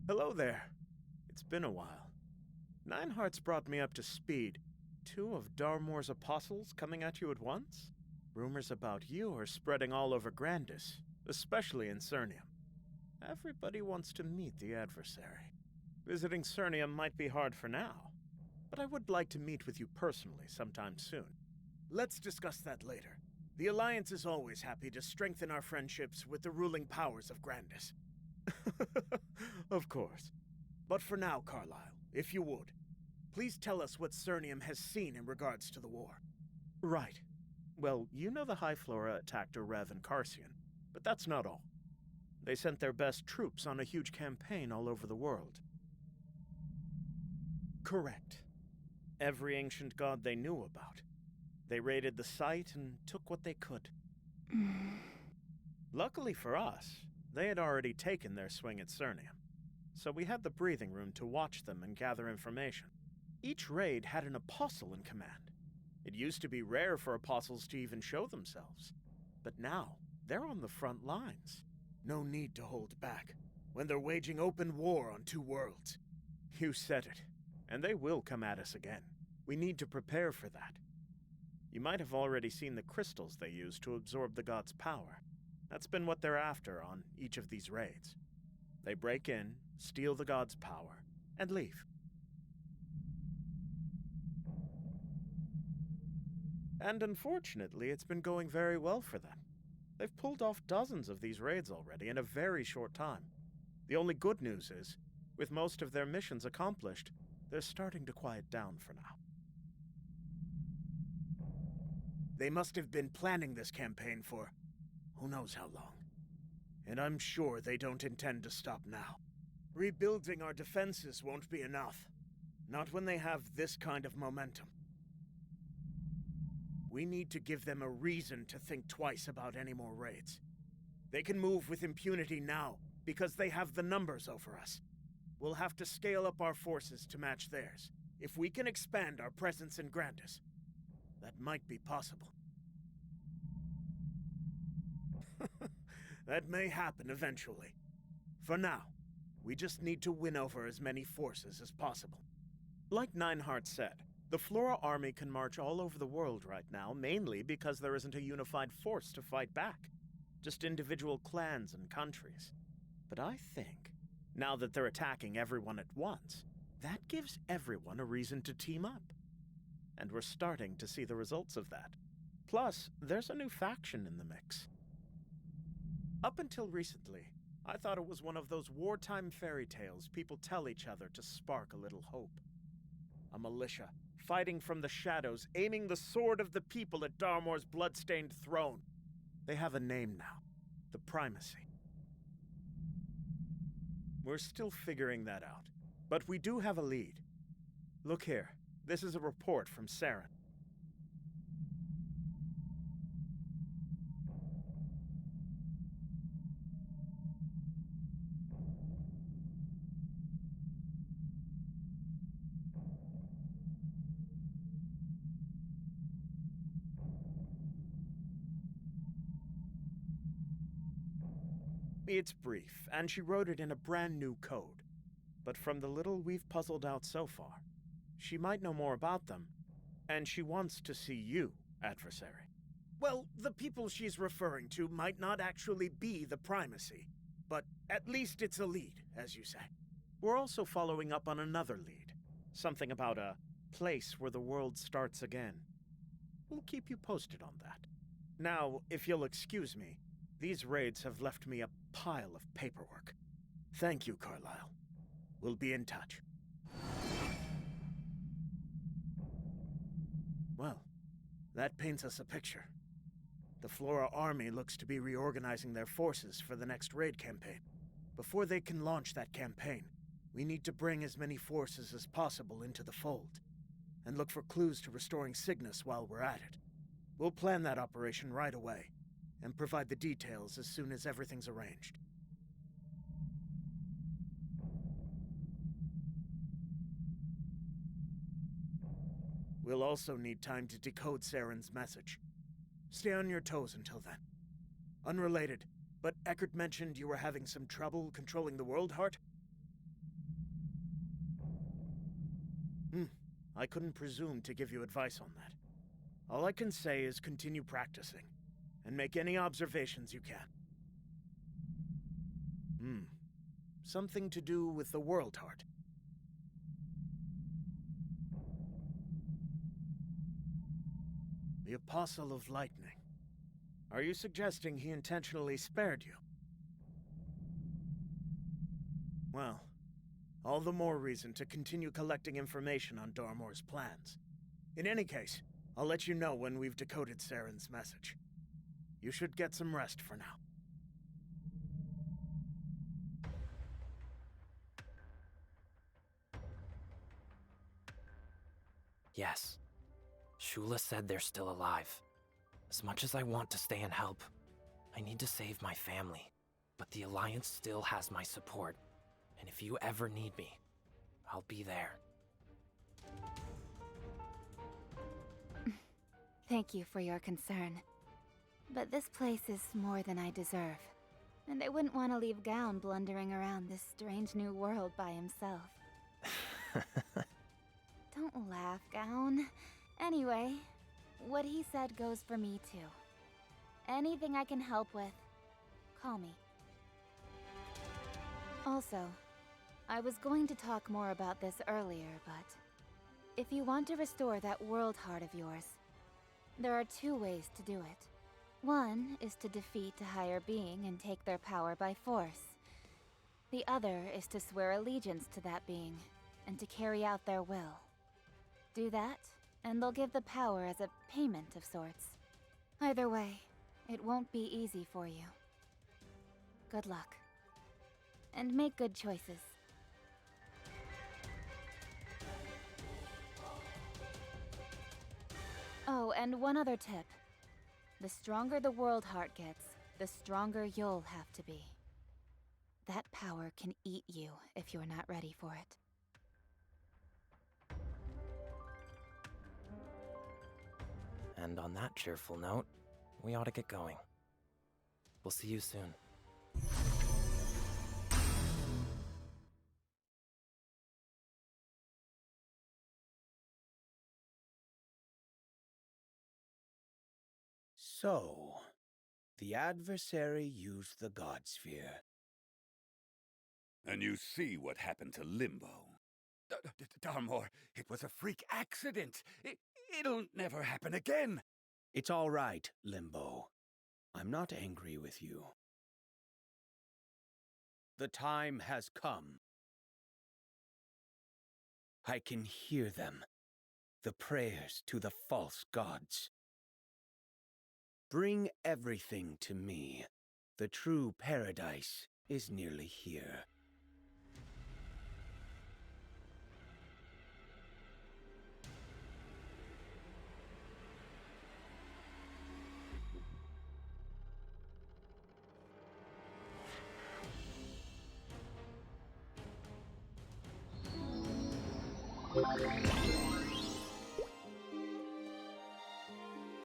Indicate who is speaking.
Speaker 1: Hello there. It's been a while. Nineheart's brought me up to speed. 2 of Darmore's apostles coming at you at once? Rumors about you are spreading all over Grandis, especially in Cernium. Everybody wants to meet the adversary. Visiting Cernium might be hard for now, but I would like to meet with you personally sometime soon.
Speaker 2: Let's discuss that later. The Alliance is always happy to strengthen our friendships with the ruling powers of Grandis.
Speaker 1: Of course.
Speaker 2: But for now, Carlyle, if you would, please tell us what Cernium has seen in regards to the war.
Speaker 1: Right. Well, you know the High Flora attacked Rev and Carcion, but that's not all. They sent their best troops on a huge campaign all over the world.
Speaker 2: Correct.
Speaker 1: Every ancient god they knew about. They raided the site and took what they could. Luckily for us, they had already taken their swing at Cernium, so we had the breathing room to watch them and gather information. Each raid had an apostle in command. It used to be rare for apostles to even show themselves, but now they're on the front lines.
Speaker 2: No need to hold back, when they're waging open war on 2 worlds.
Speaker 1: You said it, and they will come at us again. We need to prepare for that. You might have already seen the crystals they use to absorb the god's power. That's been what they're after on each of these raids. They break in, steal the god's power, and leave. And unfortunately, it's been going very well for them. They've pulled off dozens of these raids already in a very short time. The only good news is, with most of their missions accomplished, they're starting to quiet down for now.
Speaker 2: They must have been planning this campaign for who knows how long. And I'm sure they don't intend to stop now. Rebuilding our defenses won't be enough. Not when they have this kind of momentum. We need to give them a reason to think twice about any more raids. They can move with impunity now because they have the numbers over us. We'll have to scale up our forces to match theirs. If we can expand our presence in Grandis, that might be possible. That may happen eventually. For now, we just need to win over as many forces as possible.
Speaker 1: Like Nineheart said, the Flora army can march all over the world right now, mainly because there isn't a unified force to fight back. Just individual clans and countries. But I think, now that they're attacking everyone at once, that gives everyone a reason to team up. And we're starting to see the results of that. Plus, there's a new faction in the mix. Up until recently, I thought it was one of those wartime fairy tales people tell each other to spark a little hope. A militia, fighting from the shadows, aiming the sword of the people at Darmore's blood-stained throne. They have a name now, the Primacy. We're still figuring that out, but we do have a lead. Look here, this is a report from Saren. It's brief, and she wrote it in a brand new code. But from the little we've puzzled out so far, she might know more about them, and she wants to see you, adversary.
Speaker 2: Well, the people she's referring to might not actually be the primacy, but at least it's a lead, as you say.
Speaker 1: We're also following up on another lead. Something about a place where the world starts again. We'll keep you posted on that. Now, if you'll excuse me, these raids have left me a pile of paperwork.
Speaker 2: Thank you, Carlyle. We'll be in touch. Well, that paints us a picture. The Flora army looks to be reorganizing their forces for the next raid campaign. Before they can launch that campaign, we need to bring as many forces as possible into the fold, and look for clues to restoring Cygnus while we're at it. We'll plan that operation right away, and provide the details as soon as everything's arranged. We'll also need time to decode Saren's message. Stay on your toes until then. Unrelated, but Eckert mentioned you were having some trouble controlling the World Heart? I couldn't presume to give you advice on that. All I can say is continue practicing, and make any observations you can. Something to do with the World Heart. The Apostle of Lightning. Are you suggesting he intentionally spared you? Well, all the more reason to continue collecting information on Darmore's plans. In any case, I'll let you know when we've decoded Saren's message. You should get some rest for now.
Speaker 3: Yes. Shula said they're still alive. As much as I want to stay and help, I need to save my family. But the Alliance still has my support. And if you ever need me, I'll be there.
Speaker 4: Thank you for your concern. But this place is more than I deserve. And I wouldn't want to leave Gown blundering around this strange new world by himself. Don't laugh, Gown. Anyway, what he said goes for me too. Anything I can help with, call me. Also, I was going to talk more about this earlier, but if you want to restore that World Heart of yours, there are two ways to do it. One is to defeat a higher being and take their power by force. The other is to swear allegiance to that being, and to carry out their will. Do that, and they'll give the power as a payment of sorts. Either way, it won't be easy for you. Good luck. And make good choices. Oh, and one other tip. The stronger the World Heart gets, the stronger you'll have to be. That power can eat you if you're not ready for it.
Speaker 3: And on that cheerful note, we ought to get going. We'll see you soon.
Speaker 5: So, the adversary used the God Sphere.
Speaker 6: And you see what happened to Limbo. Darmore, it was a freak accident. It'll never happen again.
Speaker 5: It's all right, Limbo. I'm not angry with you. The time has come. I can hear them. The prayers to the false gods. Bring everything to me. The true paradise is nearly here.